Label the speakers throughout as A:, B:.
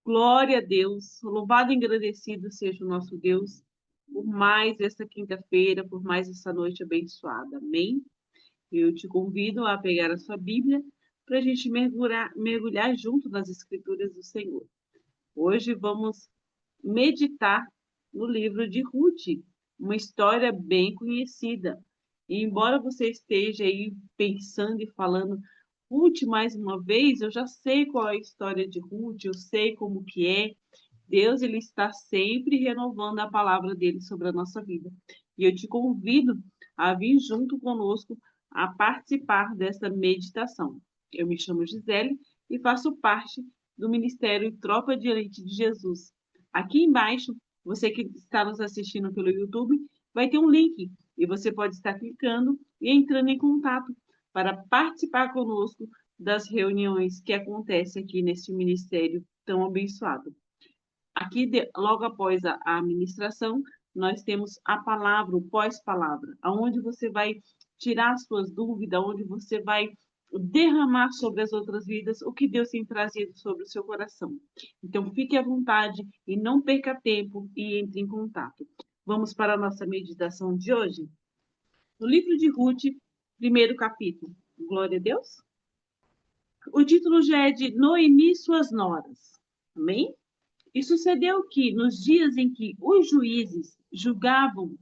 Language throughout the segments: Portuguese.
A: Glória a Deus, louvado e engrandecido seja o nosso Deus por mais esta quinta-feira, por mais essa noite abençoada. Amém? Eu te convido a pegar a sua Bíblia para a gente mergulhar junto nas Escrituras do Senhor. Hoje vamos meditar no livro de Ruth, uma história bem conhecida. E embora você esteja aí pensando e falando, Ruth, mais uma vez, eu já sei qual é a história de Ruth, eu sei como que é. Deus, ele está sempre renovando a palavra dele sobre a nossa vida. E eu te convido a vir junto conosco a participar dessa meditação. Eu me chamo Gisele e faço parte do Ministério Tropa de Elite de Jesus. Aqui embaixo, você que está nos assistindo pelo YouTube, vai ter um link e você pode estar clicando e entrando em contato para participar conosco das reuniões que acontecem aqui neste ministério tão abençoado. Aqui, logo após a ministração, nós temos a palavra, o pós-palavra, aonde você vai tirar as suas dúvidas, onde você vai derramar sobre as outras vidas o que Deus tem trazido sobre o seu coração. Então, fique à vontade e não perca tempo e entre em contato. Vamos para a nossa meditação de hoje? No livro de Ruth, primeiro capítulo. Glória a Deus. O título já é de Noemi e suas noras. Amém? E sucedeu que, nos dias em que os juízes julgavam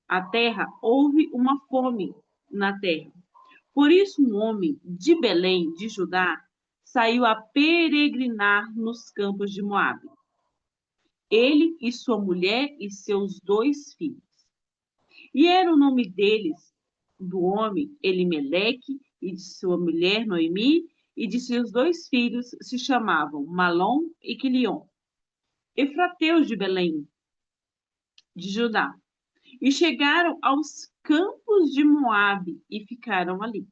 A: a terra, houve uma fome na terra. Por isso, um homem de Belém, de Judá, saiu a peregrinar nos campos de Moabe. Ele e sua mulher e seus 2 filhos. E era o nome deles, do homem, Elimeleque, e de sua mulher, Noemi, e de seus 2 filhos, se chamavam Malom e Quilion, efrateus de Belém, de Judá, e chegaram aos campos de Moabe e ficaram ali.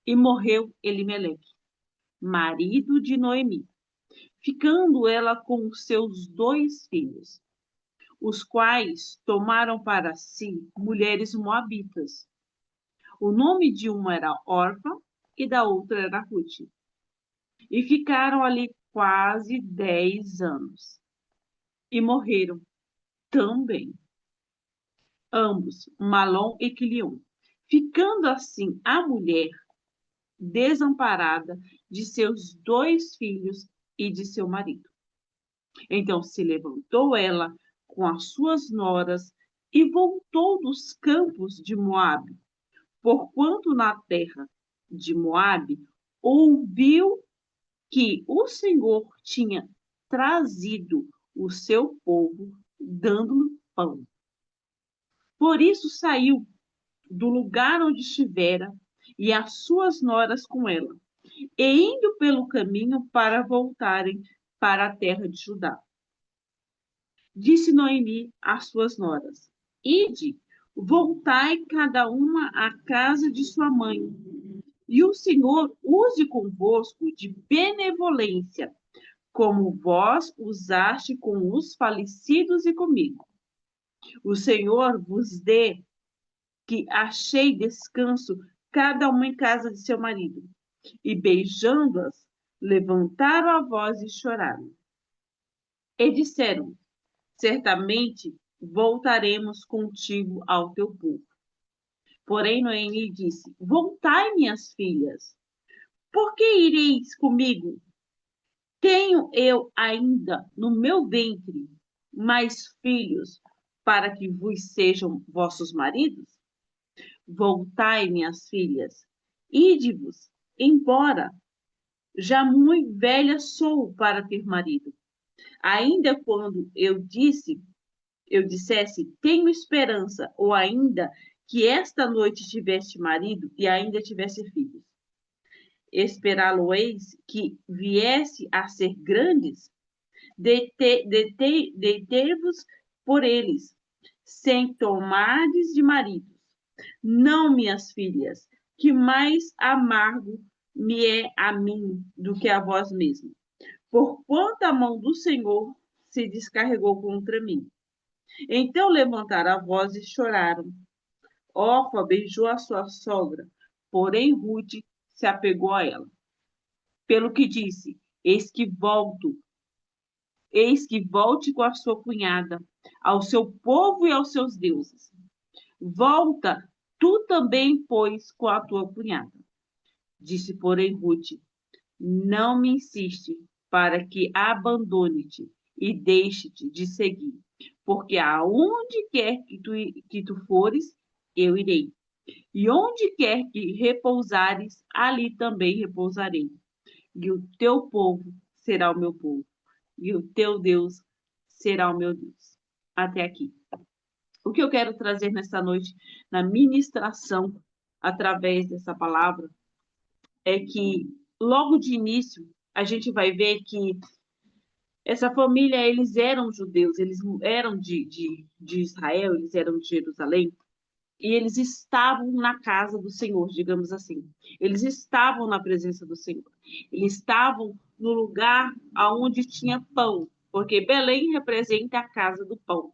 A: E morreu Elimeleque, marido de Noemi, ficando ela com os seus 2 filhos, os quais tomaram para si mulheres moabitas. O nome de uma era Orfa e da outra era Ruth. E ficaram ali quase 10 anos. E morreram também ambos, Malom e Quilion, ficando assim a mulher desamparada de seus 2 filhos e de seu marido. Então se levantou ela com as suas noras e voltou dos campos de Moabe, porquanto na terra de Moabe ouviu que o Senhor tinha trazido o seu povo, dando-lhe pão. Por isso saiu do lugar onde estivera e as suas noras com ela, e indo pelo caminho para voltarem para a terra de Judá. Disse Noemi às suas noras: Ide, voltai cada uma à casa de sua mãe, e o Senhor use convosco de benevolência, como vós usaste com os falecidos e comigo. O Senhor vos dê que achei descanso, cada uma em casa de seu marido. E beijando-as, levantaram a voz e choraram. E disseram: Certamente voltaremos contigo ao teu povo. Porém, Noemi disse: Voltai, minhas filhas, por que ireis comigo? Tenho eu ainda no meu ventre mais filhos para que vos sejam vossos maridos? Voltai, minhas filhas, ide-vos embora. Já muito velha sou para ter marido. Ainda quando eu dissesse, tenho esperança, ou ainda que esta noite tivesse marido e ainda tivesse filhos. Esperá-lo-eis que viesse a ser grandes? Detei-vos por eles, sem tomardes de maridos. Não, minhas filhas, que mais amargo me é a mim do que a vós mesmo, porquanto a mão do Senhor se descarregou contra mim. Então levantaram a voz e choraram. Orfa beijou a sua sogra, porém Ruth se apegou a ela. Pelo que disse: Eis que volto, eis que volte com a sua cunhada, ao seu povo e aos seus deuses. Volta, tu também, pois, com a tua cunhada. Disse, porém, Ruth, não me insiste para que abandone-te e deixe-te de seguir, porque aonde quer que tu fores, eu irei. E onde quer que repousares, ali também repousarei. E o teu povo será o meu povo, e o teu Deus será o meu Deus. Até aqui. O que eu quero trazer nessa noite, na ministração, através dessa palavra, é que, logo de início, a gente vai ver que essa família, eles eram judeus, eles eram de Israel, eles eram de Jerusalém, e eles estavam na casa do Senhor, digamos assim. Eles estavam na presença do Senhor. Eles estavam no lugar aonde tinha pão, porque Belém representa a casa do pão.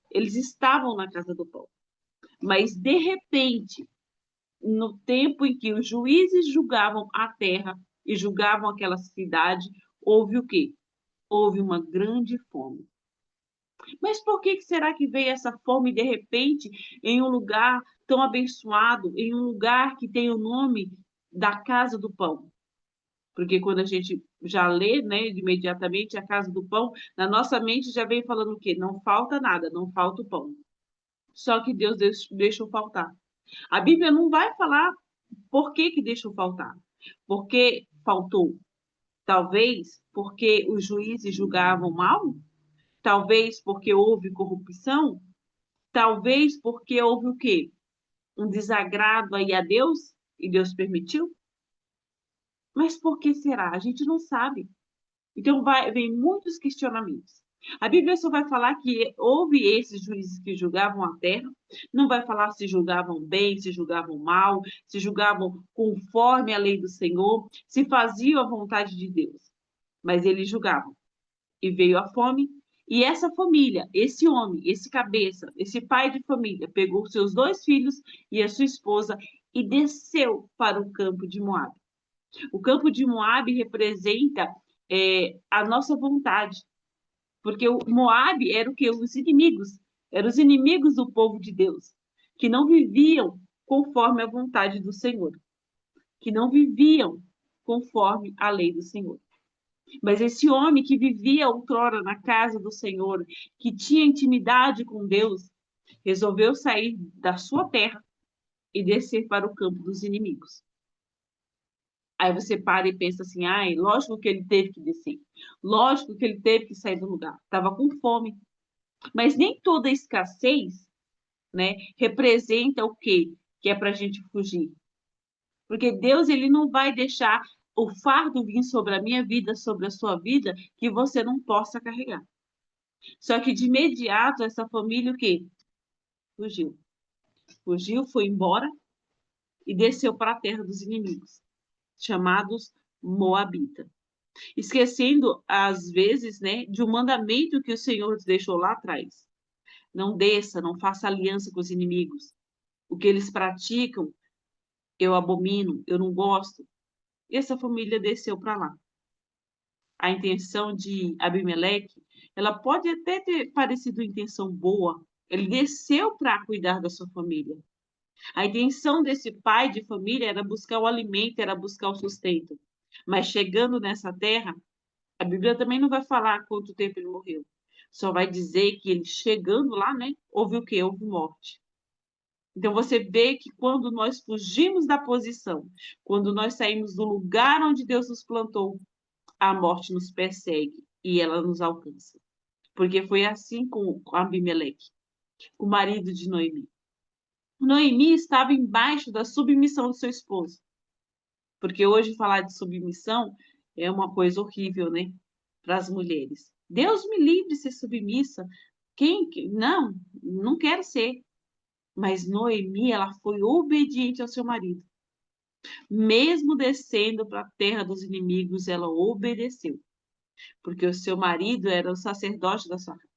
A: Eles estavam na casa do pão. Mas, de repente, no tempo em que os juízes julgavam a terra e julgavam aquela cidade, houve o quê? Houve uma grande fome. Mas por que será que veio essa fome de repente em um lugar tão abençoado, em um lugar que tem o nome da casa do pão? Porque quando a gente já lê, né, imediatamente a casa do pão, na nossa mente já vem falando o quê? Não falta nada, não falta o pão. Só que Deus deixou faltar. A Bíblia não vai falar por que deixou faltar. Porque faltou. Talvez porque os juízes julgavam mal, talvez porque houve corrupção, talvez porque houve o quê? Um desagrado aí a Deus e Deus permitiu? Mas por que será? A gente não sabe. Então vem muitos questionamentos. A Bíblia só vai falar que houve esses juízes que julgavam a terra, não vai falar se julgavam bem, se julgavam mal, se julgavam conforme a lei do Senhor, se faziam a vontade de Deus. Mas eles julgavam. E veio a fome, e essa família, esse homem, esse cabeça, esse pai de família, pegou seus 2 filhos e a sua esposa e desceu para o campo de Moabe. O campo de Moabe representa a nossa vontade, porque o Moabe era o que? Os inimigos, eram os inimigos do povo de Deus, que não viviam conforme a vontade do Senhor, que não viviam conforme a lei do Senhor. Mas esse homem que vivia outrora na casa do Senhor, que tinha intimidade com Deus, resolveu sair da sua terra e descer para o campo dos inimigos. Aí você para e pensa assim, ai, lógico que ele teve que descer. Lógico que ele teve que sair do lugar. Estava com fome. Mas nem toda escassez, né, representa o quê? Que é para a gente fugir. Porque Deus, ele não vai deixar o fardo vir sobre a minha vida, sobre a sua vida, que você não possa carregar. Só que de imediato essa família o quê? Fugiu. Fugiu, foi embora e desceu para a terra dos inimigos, chamados Moabita. Esquecendo, às vezes, né, de um mandamento que o Senhor deixou lá atrás. Não desça, não faça aliança com os inimigos. O que eles praticam, eu abomino, eu não gosto. E essa família desceu para lá. A intenção de Abimeleque, ela pode até ter parecido intenção boa. Ele desceu para cuidar da sua família. A intenção desse pai de família era buscar o alimento, era buscar o sustento. Mas chegando nessa terra, a Bíblia também não vai falar quanto tempo ele morreu. Só vai dizer que ele chegando lá, né, houve o quê? Houve morte. Então você vê que quando nós fugimos da posição, quando nós saímos do lugar onde Deus nos plantou, a morte nos persegue e ela nos alcança. Porque foi assim com Abimeleque, o marido de Noemi. Noemi estava embaixo da submissão do seu esposo. Porque hoje falar de submissão é uma coisa horrível, né? Para as mulheres. Deus me livre de ser submissa. Não, não quero ser. Mas Noemi, ela foi obediente ao seu marido. Mesmo descendo para a terra dos inimigos, ela obedeceu. Porque o seu marido era o sacerdote da sua casa.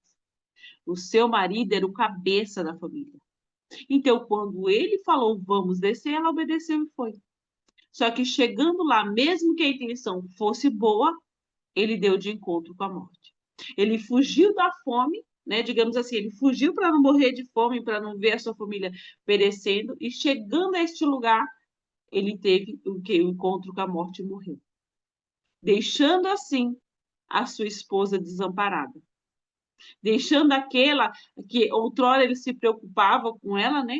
A: O seu marido era o cabeça da família. Então, quando ele falou, vamos descer, ela obedeceu e foi. Só que chegando lá, mesmo que a intenção fosse boa, ele deu de encontro com a morte. Ele fugiu da fome, né? Digamos assim, ele fugiu para não morrer de fome, para não ver a sua família perecendo, e chegando a este lugar, ele teve o que? O encontro com a morte e morreu. Deixando assim a sua esposa desamparada. Deixando aquela que outrora ele se preocupava com ela, né?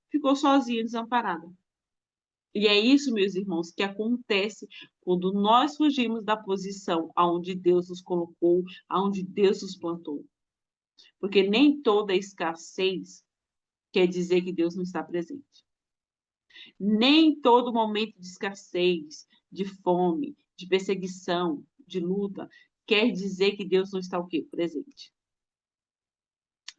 A: Ficou sozinha, desamparada. E é isso, meus irmãos, que acontece quando nós fugimos da posição aonde Deus nos colocou, aonde Deus nos plantou. Porque nem toda escassez quer dizer que Deus não está presente. Nem todo momento de escassez, de fome, de perseguição, de luta, quer dizer que Deus não está o quê? Presente.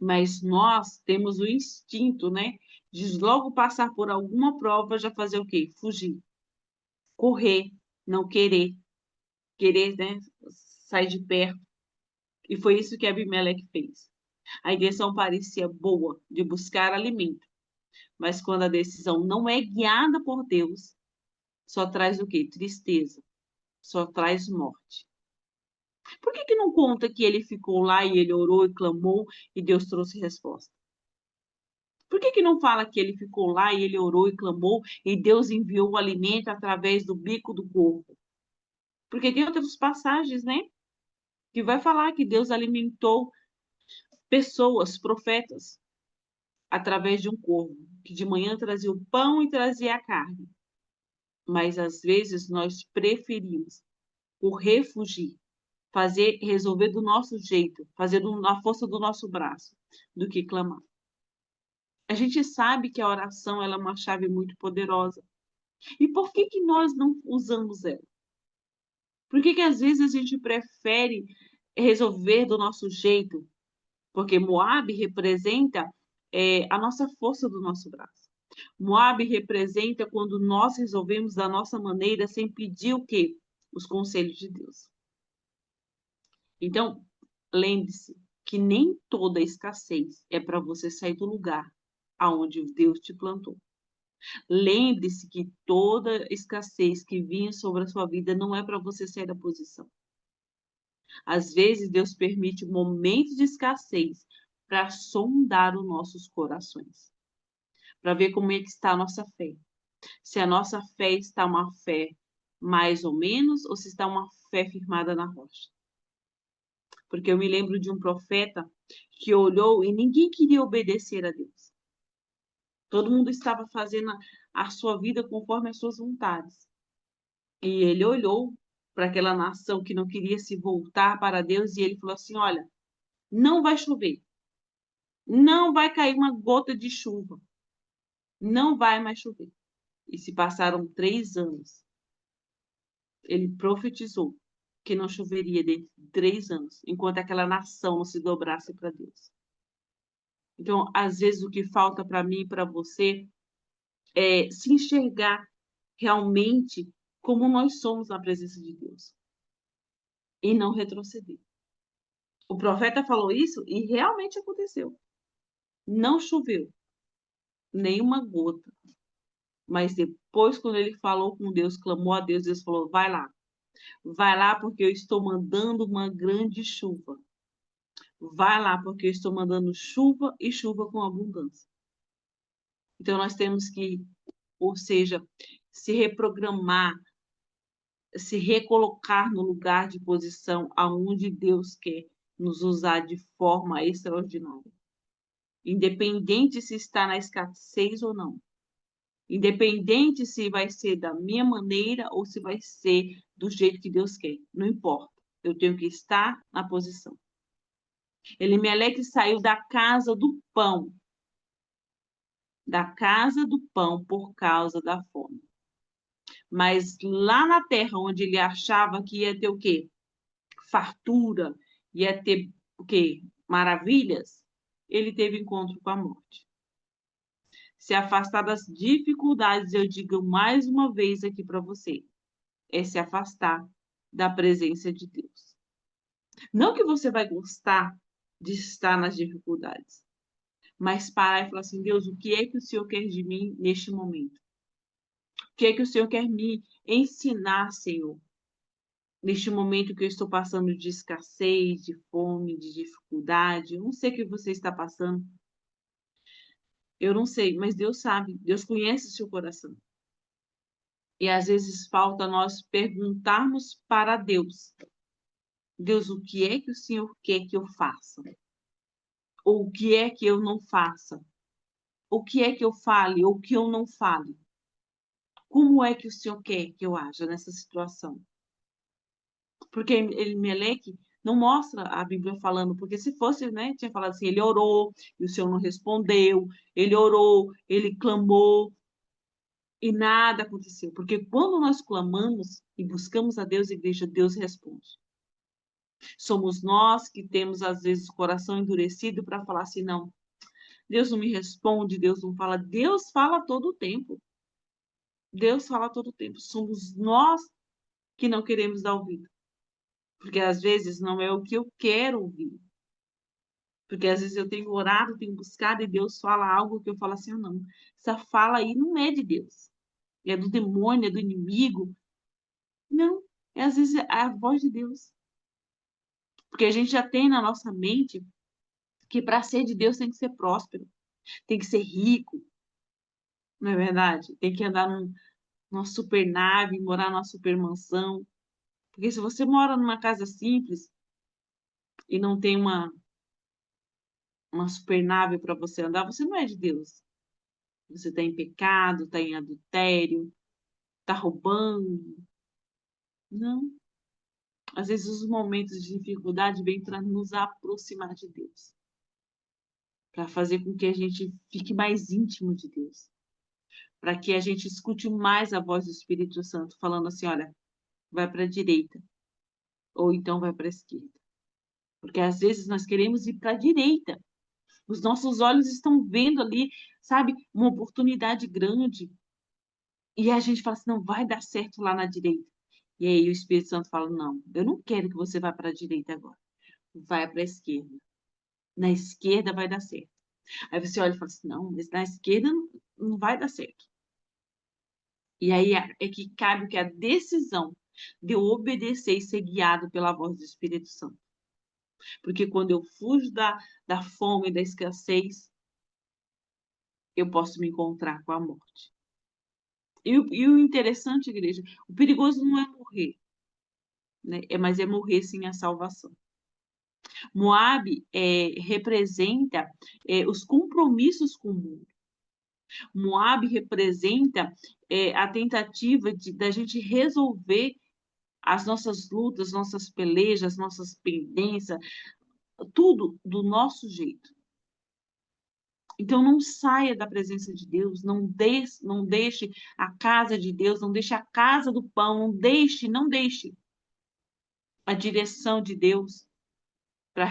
A: Mas nós temos o instinto, né, de logo passar por alguma prova já fazer o quê? Fugir, correr, não querer, né, sair de perto. E foi isso que Abimeleque fez. A intenção parecia boa de buscar alimento, mas quando a decisão não é guiada por Deus, só traz o quê? Tristeza, só traz morte. Por que não conta que ele ficou lá e ele orou e clamou e Deus trouxe resposta? Por que não fala que ele ficou lá e ele orou e clamou e Deus enviou o alimento através do bico do corvo? Porque tem outras passagens, né? Que vai falar que Deus alimentou pessoas, profetas, através de um corvo, que de manhã trazia o pão e trazia a carne. Mas às vezes nós preferimos o refugir, fazer, resolver do nosso jeito, fazer na força do nosso braço, do que clamar. A gente sabe que a oração ela é uma chave muito poderosa. E por que nós não usamos ela? Por que às vezes a gente prefere resolver do nosso jeito? Porque Moabe representa a nossa força do nosso braço. Moabe representa quando nós resolvemos da nossa maneira sem pedir o quê? Os conselhos de Deus. Então, lembre-se que nem toda escassez é para você sair do lugar aonde Deus te plantou. Lembre-se que toda escassez que vinha sobre a sua vida não é para você sair da posição. Às vezes, Deus permite momentos de escassez para sondar os nossos corações, para ver como é que está a nossa fé. Se a nossa fé está uma fé mais ou menos, ou se está uma fé firmada na rocha. Porque eu me lembro de um profeta que olhou e ninguém queria obedecer a Deus. Todo mundo estava fazendo a sua vida conforme as suas vontades. E ele olhou para aquela nação que não queria se voltar para Deus e ele falou assim: olha, não vai chover, não vai cair uma gota de chuva, não vai mais chover. E se passaram 3 anos. Ele profetizou que não choveria dentro de 3 anos, enquanto aquela nação não se dobrasse para Deus. Então, às vezes, o que falta para mim e para você é se enxergar realmente como nós somos na presença de Deus e não retroceder. O profeta falou isso e realmente aconteceu. Não choveu nenhuma gota. Mas depois, quando ele falou com Deus, clamou a Deus, Deus falou: vai lá, porque eu estou mandando uma grande chuva. Vai lá, porque eu estou mandando chuva e chuva com abundância. Então, nós temos que, ou seja, se reprogramar, se recolocar no lugar de posição aonde Deus quer nos usar de forma extraordinária. Independente se está na escassez ou não. Independente se vai ser da minha maneira ou se vai ser do jeito que Deus quer. Não importa. Eu tenho que estar na posição. Elimeleque saiu da casa do pão. Da casa do pão por causa da fome. Mas lá na terra onde ele achava que ia ter o quê? Fartura, ia ter o quê? Maravilhas, ele teve encontro com a morte. Se afastar das dificuldades, eu digo mais uma vez aqui para você, é se afastar da presença de Deus. Não que você vai gostar de estar nas dificuldades, mas parar e falar assim: Deus, o que é que o Senhor quer de mim neste momento? O que é que o Senhor quer me ensinar, Senhor? neste momento que eu estou passando de escassez, de fome, de dificuldade. Eu não sei o que você está passando. Eu não sei, mas Deus sabe. Deus conhece o seu coração. E às vezes falta nós perguntarmos para Deus: Deus, o que é que o Senhor quer que eu faça? Ou o que é que eu não faça? O que é que eu fale ou o que eu não fale? Como é que o Senhor quer que eu haja nessa situação? Porque Elimeleque não mostra a Bíblia falando, porque se fosse, né, tinha falado assim, ele orou e o Senhor não respondeu, ele orou, ele clamou e nada aconteceu. Porque quando nós clamamos e buscamos a Deus, igreja, Deus responde. Somos nós que temos, às vezes, o coração endurecido para falar assim, não, Deus não me responde, Deus não fala. Deus fala todo o tempo. Deus fala todo o tempo. Somos nós que não queremos dar ouvido. Porque às vezes não é o que eu quero ouvir. Porque às vezes eu tenho orado, tenho buscado e Deus fala algo que eu falo assim, não, essa fala aí não é de Deus. É do demônio, é do inimigo. Não, às vezes é a voz de Deus. Porque a gente já tem na nossa mente que para ser de Deus tem que ser próspero, tem que ser rico, não é verdade? Tem que andar numa super nave, morar numa super mansão. Porque se você mora numa casa simples e não tem uma super nave para você andar, você não é de Deus. Você está em pecado, está em adultério, está roubando. Não. Às vezes os momentos de dificuldade vêm para nos aproximar de Deus, para fazer com que a gente fique mais íntimo de Deus, para que a gente escute mais a voz do Espírito Santo falando assim, olha, vai para a direita ou então vai para a esquerda. Porque às vezes nós queremos ir para a direita. Os nossos olhos estão vendo ali, sabe, uma oportunidade grande. E a gente fala assim, não, vai dar certo lá na direita. E aí o Espírito Santo fala, não, eu não quero que você vá para a direita agora. Vai para a esquerda. Na esquerda vai dar certo. Aí você olha e fala assim, não, mas na esquerda não vai dar certo. E aí é que cabe que a decisão de eu obedecer e ser guiado pela voz do Espírito Santo. Porque quando eu fujo da fome, da escassez, eu posso me encontrar com a morte. E o interessante, igreja, o perigoso não é morrer, né? Mas é morrer sem a salvação. Moabe representa os compromissos com o mundo. Moabe representa a tentativa da gente resolver as nossas lutas, nossas pelejas, nossas pendências, tudo do nosso jeito. Então, não saia da presença de Deus, não deixe a casa de Deus, não deixe a casa do pão, não deixe a direção de Deus para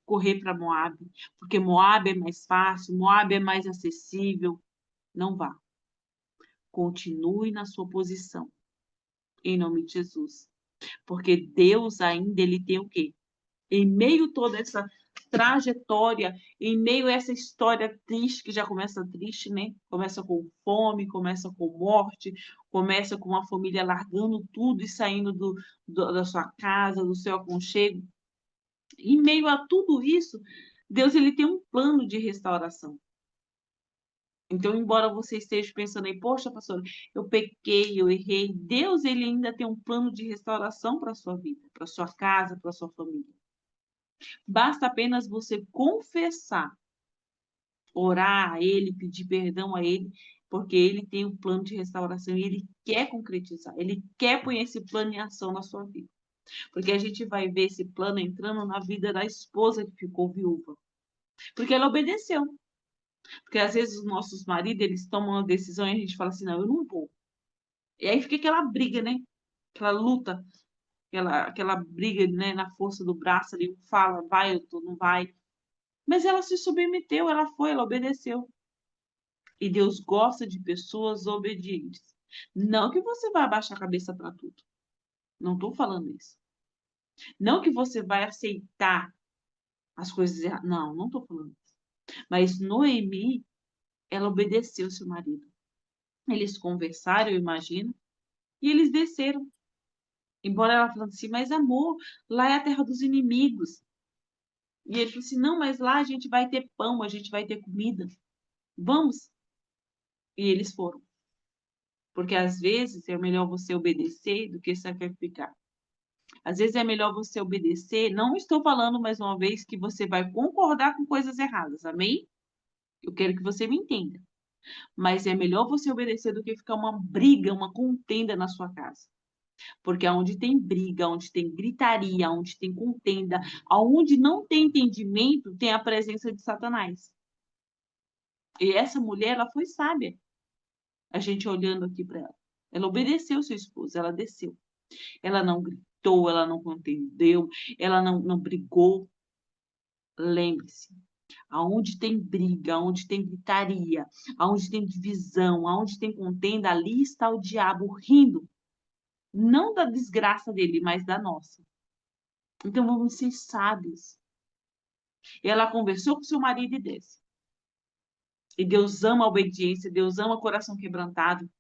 A: correr para Moabe, porque Moabe é mais fácil, Moabe é mais acessível. Não vá. Continue na sua posição, em nome de Jesus. Porque Deus ainda ele tem o quê? Em meio a toda essa trajetória, em meio a essa história triste, que já começa triste, né? Começa com fome, começa com morte, começa com uma família largando tudo e saindo da sua casa, do seu aconchego. Em meio a tudo isso, Deus ele tem um plano de restauração. Então, embora você esteja pensando aí, poxa, pastor, eu pequei, eu errei, Deus ele ainda tem um plano de restauração para a sua vida, para a sua casa, para a sua família. Basta apenas você confessar, orar a Ele, pedir perdão a Ele, porque Ele tem um plano de restauração e Ele quer concretizar, Ele quer pôr esse plano em ação na sua vida. Porque a gente vai ver esse plano entrando na vida da esposa que ficou viúva. Porque ela obedeceu. Porque às vezes os nossos maridos, eles tomam uma decisão e a gente fala assim, não, eu não vou. E aí fica aquela briga, né? Aquela luta, aquela briga, né, na força do braço ali, um fala, vai, não vai. Mas ela se submeteu, ela foi, ela obedeceu. E Deus gosta de pessoas obedientes. Não que você vai abaixar a cabeça para tudo. Não estou falando isso. Não que você vai aceitar as coisas erradas. Não, não estou falando isso. Mas Noemi, ela obedeceu seu marido. Eles conversaram, eu imagino, e eles desceram. Embora ela falando assim, mas amor, lá é a terra dos inimigos. E ele falou assim, não, mas lá a gente vai ter pão, a gente vai ter comida. Vamos? E eles foram. Porque às vezes é melhor você obedecer do que sacrificar. Às vezes é melhor você obedecer. Não estou falando mais uma vez que você vai concordar com coisas erradas, amém? Eu quero que você me entenda. Mas é melhor você obedecer do que ficar uma briga, uma contenda na sua casa. Porque aonde tem briga, onde tem gritaria, onde tem contenda, aonde não tem entendimento, tem a presença de Satanás. E essa mulher, ela foi sábia. A gente olhando aqui para ela. Ela obedeceu seu esposo, ela desceu. Ela não gritou, ela não contendeu, ela não brigou. Lembre-se, aonde tem briga, aonde tem gritaria, aonde tem divisão, aonde tem contenda, ali está o diabo rindo. Não da desgraça dele, mas da nossa. Então vamos ser sábios. E ela conversou com seu marido e disse. E Deus ama a obediência, Deus ama o coração quebrantado.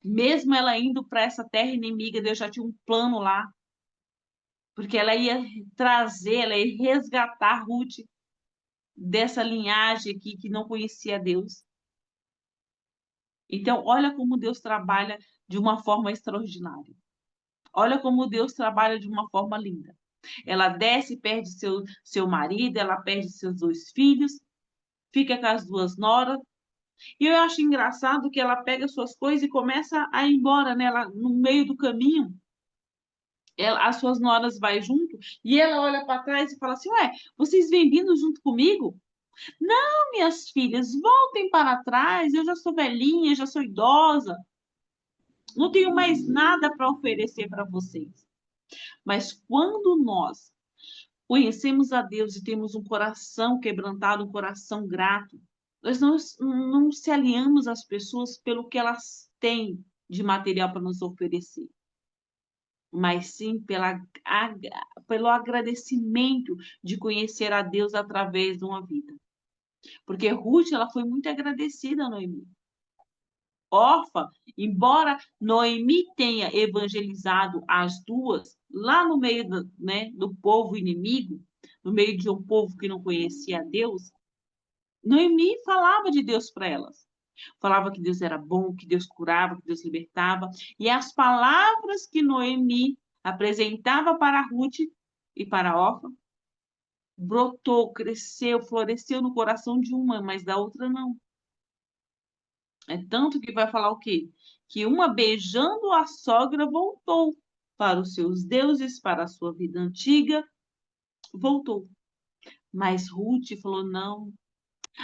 A: Mesmo ela indo para essa terra inimiga, Deus já tinha um plano lá. Porque ela ia trazer, ela ia resgatar Ruth dessa linhagem aqui que não conhecia Deus. Então, olha como Deus trabalha de uma forma extraordinária. Olha como Deus trabalha de uma forma linda. Ela desce, perde seu marido, ela perde seus 2 filhos, fica com as 2 noras. E eu acho engraçado que ela pega suas coisas e começa a ir embora, né? Ela, no meio do caminho, as suas noras vai junto e ela olha para trás e fala assim: Ué, vocês vêm vindo junto comigo? Não, minhas filhas, voltem para trás. Eu já sou velhinha, já sou idosa, não tenho mais nada para oferecer para vocês. Mas quando nós conhecemos a Deus e temos um coração quebrantado, um coração grato, nós não se alinhamos às pessoas pelo que elas têm de material para nos oferecer, mas sim pelo agradecimento de conhecer a Deus através de uma vida. Porque Ruth, ela foi muito agradecida a Noemi. Orfa, embora Noemi tenha evangelizado as 2, lá no meio do povo inimigo, no meio de um povo que não conhecia a Deus, Noemi falava de Deus para elas. Falava que Deus era bom, que Deus curava, que Deus libertava. E as palavras que Noemi apresentava para Ruth e para Orfa brotou, cresceu, floresceu no coração de uma, mas da outra não. É tanto que vai falar o quê? Que uma beijando a sogra voltou para os seus deuses, para a sua vida antiga, voltou. Mas Ruth falou: não,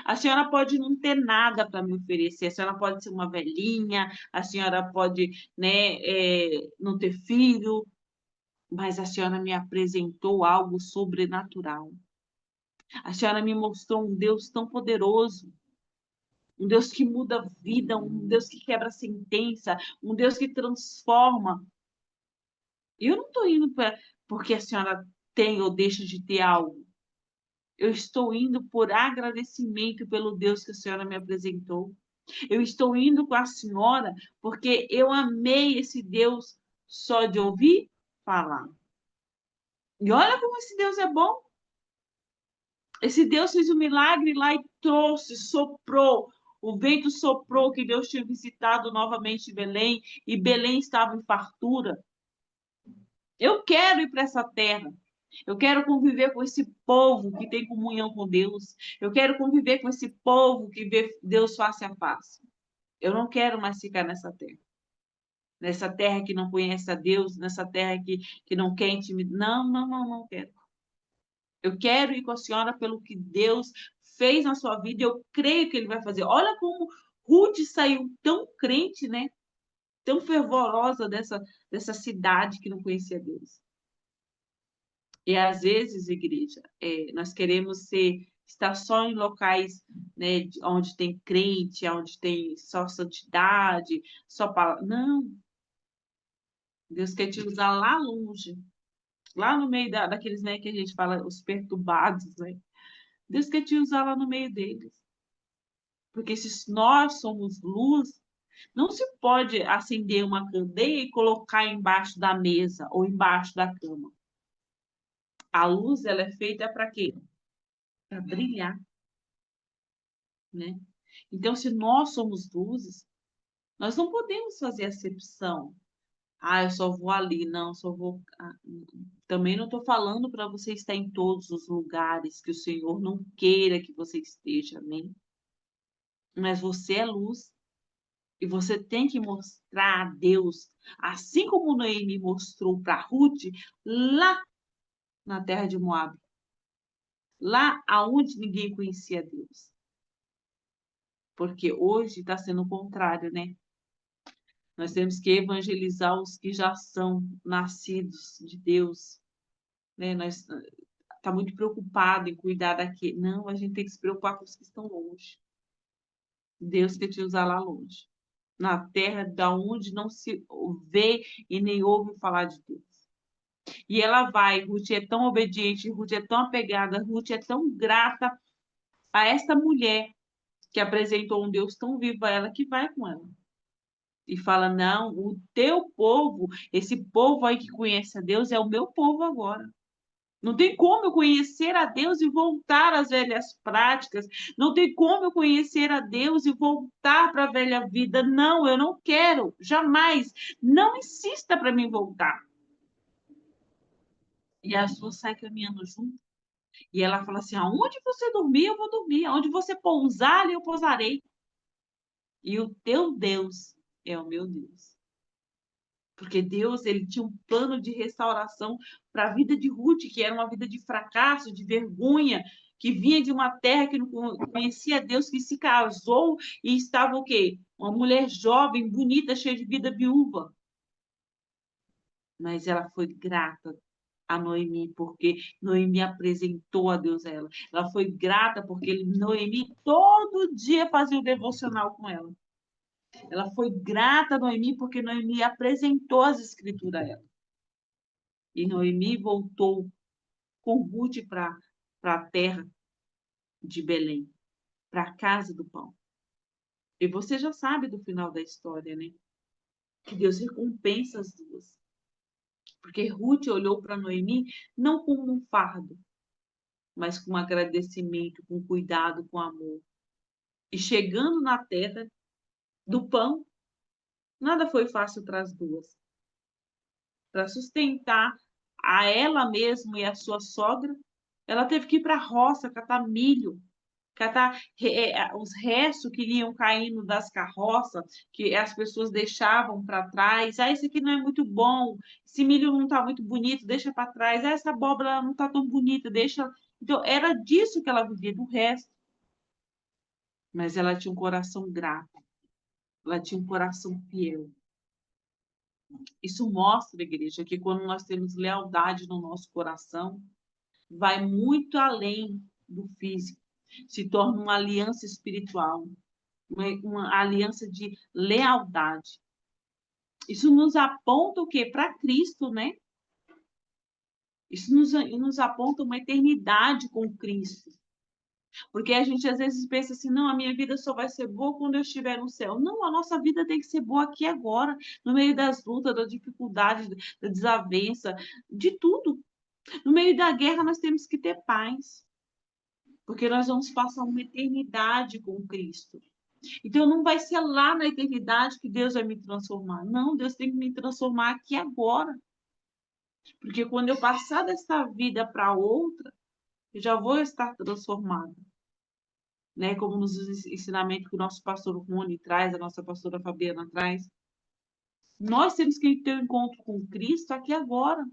A: a senhora pode não ter nada para me oferecer, a senhora pode ser uma velhinha, a senhora pode, né, não ter filho, mas a senhora me apresentou algo sobrenatural. A senhora me mostrou um Deus tão poderoso, um Deus que muda a vida, um Deus que quebra a sentença, um Deus que transforma. Eu não estou indo porque a senhora tem ou deixa de ter algo. Eu estou indo por agradecimento pelo Deus que a senhora me apresentou. Eu estou indo com a senhora porque eu amei esse Deus só de ouvir falar. E olha como esse Deus é bom. Esse Deus fez um milagre lá e trouxe, soprou. O vento soprou que Deus tinha visitado novamente Belém e Belém estava em fartura. Eu quero ir para essa terra. Eu quero conviver com esse povo que tem comunhão com Deus. Eu quero conviver com esse povo que vê Deus face a face. Eu não quero mais ficar nessa terra. Nessa terra que não conhece a Deus, nessa terra que não quer intimidade. Não quero. Eu quero ir com a senhora pelo que Deus fez na sua vida. Eu creio que Ele vai fazer. Olha como Ruth saiu tão crente, né? Tão fervorosa dessa cidade que não conhecia Deus. E às vezes, igreja, nós queremos estar só em locais, né, onde tem crente, onde tem só santidade, só palavra. Não. Deus quer te usar lá longe, lá no meio daqueles, né, que a gente fala, os perturbados, né? Deus quer te usar lá no meio deles. Porque se nós somos luz, Não se pode acender uma candeia e colocar embaixo da mesa ou embaixo da cama. A luz, ela é feita para quê? Para brilhar, né? Então, se nós somos luzes, nós não podemos fazer acepção. Ah, eu só vou ali, não, só vou. Também não estou falando para você estar em todos os lugares que o Senhor não queira que você esteja, amém? Mas você é luz e você tem que mostrar a Deus, assim como Noemi mostrou para Ruth, lá na terra de Moab, lá aonde ninguém conhecia Deus. Porque hoje está sendo o contrário, né? Nós temos que evangelizar os que já são nascidos de Deus, né? Nós tá muito preocupado em cuidar daqui. Não, a gente tem que se preocupar com os que estão longe. Deus quer te usar lá longe, na terra da onde não se vê e nem ouve falar de Deus. E ela vai, Ruth é tão obediente, Ruth é tão apegada, Ruth é tão grata a esta mulher que apresentou um Deus tão vivo a ela que vai com ela. E fala: não, o teu povo, esse povo aí que conhece a Deus, é o meu povo agora. Não tem como eu conhecer a Deus e voltar às velhas práticas. Não tem como eu conhecer a Deus e voltar para a velha vida. Não, eu não quero, jamais. Não insista para mim voltar. E a sua sai caminhando junto. E ela fala assim: aonde você dormir, eu vou dormir. Aonde você pousar, eu pousarei. E o teu Deus é o meu Deus. Porque Deus, ele tinha um plano de restauração para a vida de Ruth, que era uma vida de fracasso, de vergonha, que vinha de uma terra que não conhecia Deus, que se casou e estava o quê? Uma mulher jovem, bonita, cheia de vida, viúva. Mas ela foi grata a Noemi, porque Noemi apresentou a Deus a ela. Ela foi grata porque Noemi todo dia fazia o devocional com ela. Ela foi grata a Noemi porque Noemi apresentou as escrituras a ela. E Noemi voltou com Ruth para a terra de Belém, para a casa do pão. E você já sabe do final da história, né? Que Deus recompensa as duas. Porque Ruth olhou para Noemi não como um fardo, mas com agradecimento, com cuidado, com amor. E chegando na terra do pão, nada foi fácil para as duas. Para sustentar a ela mesma e a sua sogra, ela teve que ir para a roça catar milho, catar os restos que iam caindo das carroças, que as pessoas deixavam para trás. Ah, esse aqui não é muito bom, esse milho não está muito bonito, deixa para trás. Ah, essa abóbora não está tão bonita, deixa. Então, era disso que ela vivia, do resto. Mas ela tinha um coração grato, ela tinha um coração fiel. Isso mostra, igreja, que quando nós temos lealdade no nosso coração, vai muito além do físico, se torna uma aliança espiritual, uma aliança de lealdade. Isso nos aponta o quê? Para Cristo, né? Isso nos aponta uma eternidade com Cristo. Porque a gente às vezes pensa assim, não, a minha vida só vai ser boa quando eu estiver no céu. Não, a nossa vida tem que ser boa aqui agora, no meio das lutas, das dificuldades, da desavença, de tudo. No meio da guerra nós temos que ter paz, porque nós vamos passar uma eternidade com Cristo. Então não vai ser lá na eternidade que Deus vai me transformar. Não, Deus tem que me transformar aqui agora. Porque quando eu passar dessa vida para outra, eu já vou estar transformada. Né? Como nos ensinamentos que o nosso pastor Rony traz, a nossa pastora Fabiana traz. Nós temos que ter um encontro com Cristo aqui agora.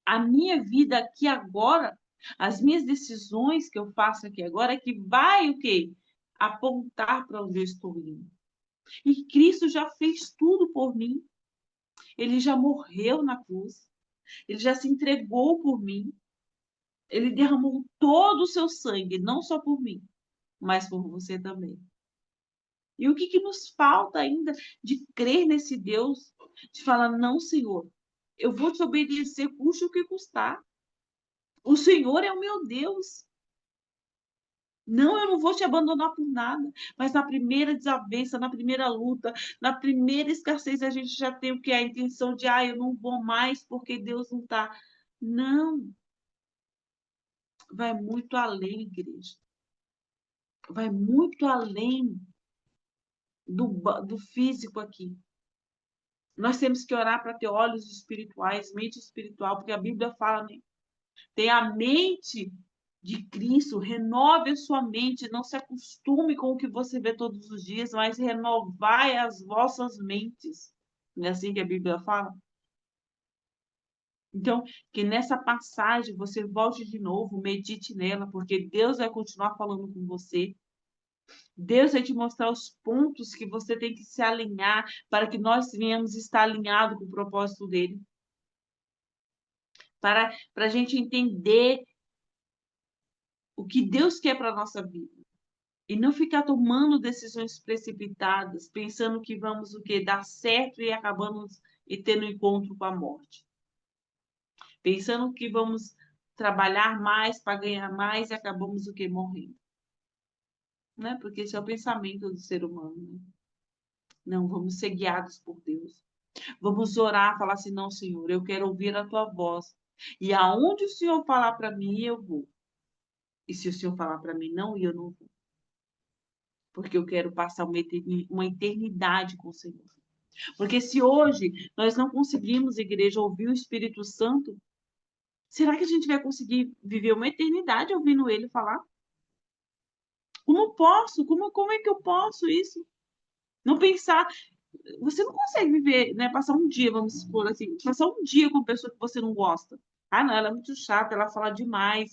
A: A minha vida aqui agora, as minhas decisões que eu faço aqui agora, é que vai o quê? Apontar para onde eu estou indo. E Cristo já fez tudo por mim. Ele já morreu na cruz. Ele já se entregou por mim. Ele derramou todo o seu sangue, não só por mim, mas por você também. E o que nos falta ainda de crer nesse Deus, de falar, não, Senhor, eu vou te obedecer, custe o que custar. O Senhor é o meu Deus. Não, eu não vou te abandonar por nada. Mas na primeira desavença, na primeira luta, na primeira escassez, a gente já tem o que? A intenção de, eu não vou mais porque Deus não está. Não, vai muito além, igreja. Vai muito além do físico aqui. Nós temos que orar para ter olhos espirituais, mente espiritual, porque a Bíblia fala, né? Tem a mente de Cristo, renove a sua mente, não se acostume com o que você vê todos os dias, mas renovai as vossas mentes. Não é assim que a Bíblia fala? Então, que nessa passagem você volte de novo, medite nela, porque Deus vai continuar falando com você. Deus vai te mostrar os pontos que você tem que se alinhar para que nós venhamos estar alinhados com o propósito dele. Para a gente entender o que Deus quer para a nossa vida. E não ficar tomando decisões precipitadas, pensando que vamos o quê? Dar certo e acabamos e tendo encontro com a morte. Pensando que vamos trabalhar mais para ganhar mais e acabamos o quê? Morrendo. Né? Porque esse é o pensamento do ser humano. Né? Não, vamos ser guiados por Deus. Vamos orar, falar assim, não, Senhor, eu quero ouvir a tua voz. E aonde o Senhor falar para mim, eu vou. E se o Senhor falar para mim não, eu não vou. Porque eu quero passar uma eternidade com o Senhor. Porque se hoje nós não conseguimos, igreja, ouvir o Espírito Santo, será que a gente vai conseguir viver uma eternidade ouvindo ele falar? Como posso? Como é que eu posso isso? Não pensar. Você não consegue viver, né? Passar um dia, vamos supor assim, passar um dia com uma pessoa que você não gosta. Ah, não, ela é muito chata, ela fala demais,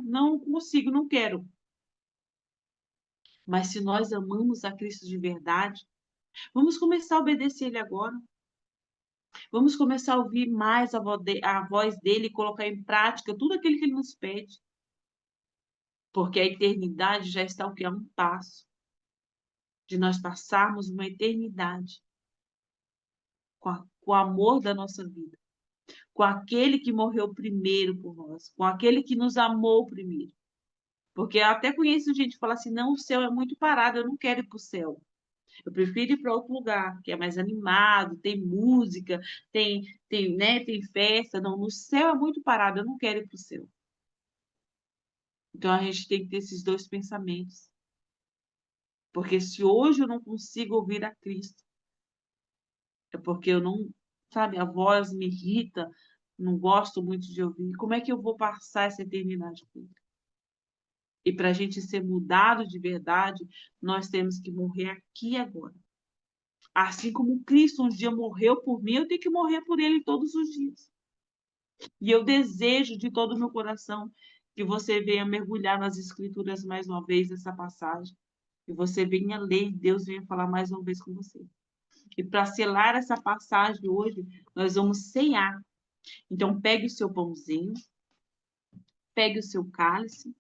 A: não consigo, não quero. Mas se nós amamos a Cristo de verdade, vamos começar a obedecer ele agora. Vamos começar a ouvir mais a voz dele e colocar em prática tudo aquilo que ele nos pede. Porque a eternidade já está o que? A um passo de nós passarmos uma eternidade com o amor da nossa vida, com aquele que morreu primeiro por nós, com aquele que nos amou primeiro. Porque eu até conheço gente que fala assim, não, o céu é muito parado, eu não quero ir para o céu. Eu prefiro ir para outro lugar, que é mais animado, tem música, tem festa. Não, no céu é muito parado, eu não quero ir para o céu. Então a gente tem que ter esses dois pensamentos. Porque se hoje eu não consigo ouvir a Cristo, é porque eu não, sabe, a voz me irrita, não gosto muito de ouvir. Como é que eu vou passar essa eternidade com ele? E para a gente ser mudado de verdade, nós temos que morrer aqui e agora. Assim como Cristo um dia morreu por mim, eu tenho que morrer por ele todos os dias. E eu desejo de todo o meu coração que você venha mergulhar nas Escrituras mais uma vez nessa passagem. Que você venha ler e Deus venha falar mais uma vez com você. E para selar essa passagem hoje, nós vamos cear. Então, pegue o seu pãozinho, pegue o seu cálice,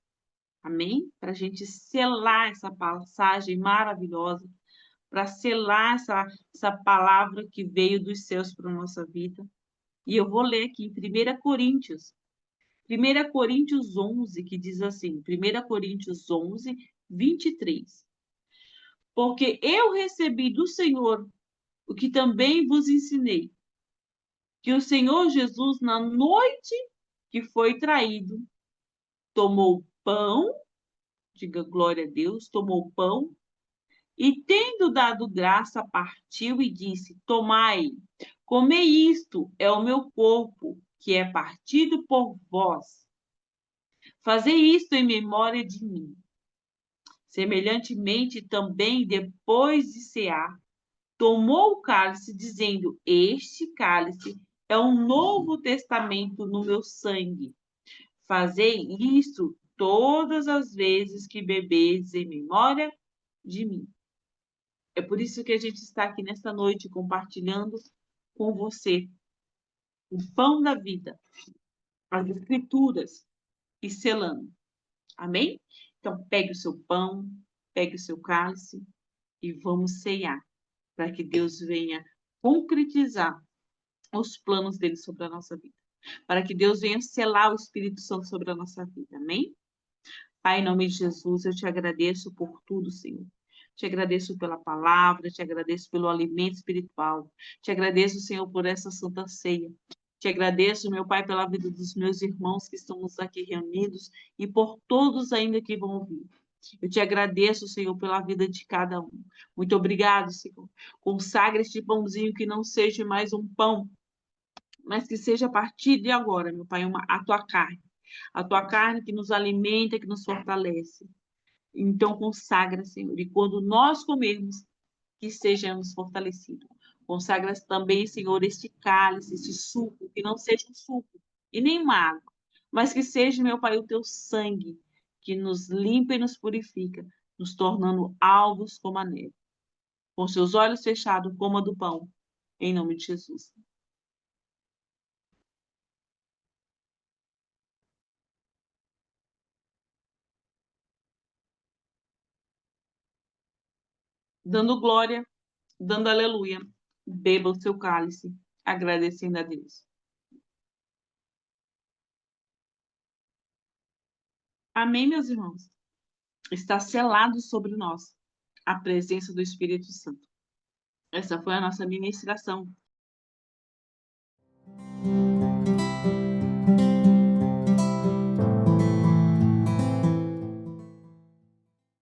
A: amém? Para a gente selar essa passagem maravilhosa, para selar essa palavra que veio dos céus para a nossa vida. E eu vou ler aqui em 1 Coríntios. 1 Coríntios 11, que diz assim, 1 Coríntios 11, 23. Porque eu recebi do Senhor o que também vos ensinei, que o Senhor Jesus, na noite que foi traído, tomou pão, diga glória a Deus, tomou pão, e tendo dado graça, partiu e disse: Tomai, comei isto, é o meu corpo, que é partido por vós. Fazei isto em memória de mim. Semelhantemente, também, depois de cear, tomou o cálice, dizendo: Este cálice é um novo testamento no meu sangue. Fazei isto todas as vezes que bebedes em memória de mim. É por isso que a gente está aqui nesta noite compartilhando com você o pão da vida, as escrituras e selando. Amém? Então, pegue o seu pão, pegue o seu cálice e vamos ceiar, para que Deus venha concretizar os planos dele sobre a nossa vida. Para que Deus venha selar o Espírito Santo sobre a nossa vida. Amém? Pai, em nome de Jesus, eu te agradeço por tudo, Senhor. Te agradeço pela palavra, te agradeço pelo alimento espiritual. Te agradeço, Senhor, por essa santa ceia. Te agradeço, meu Pai, pela vida dos meus irmãos que estamos aqui reunidos e por todos ainda que vão vir. Eu te agradeço, Senhor, pela vida de cada um. Muito obrigado, Senhor. Consagra este pãozinho que não seja mais um pão, mas que seja a partir de agora, meu Pai, a tua carne. A tua carne que nos alimenta, que nos fortalece. Então, consagra, Senhor, e quando nós comermos, que sejamos fortalecidos. Consagra também, Senhor, este cálice, este suco, que não seja um suco e nem uma água, mas que seja, meu Pai, o teu sangue, que nos limpa e nos purifica, nos tornando alvos como a neve. Com seus olhos fechados, coma do pão, em nome de Jesus. Dando glória, dando aleluia, beba o seu cálice, agradecendo a Deus. Amém, meus irmãos? Está selado sobre nós a presença do Espírito Santo. Essa foi a nossa ministração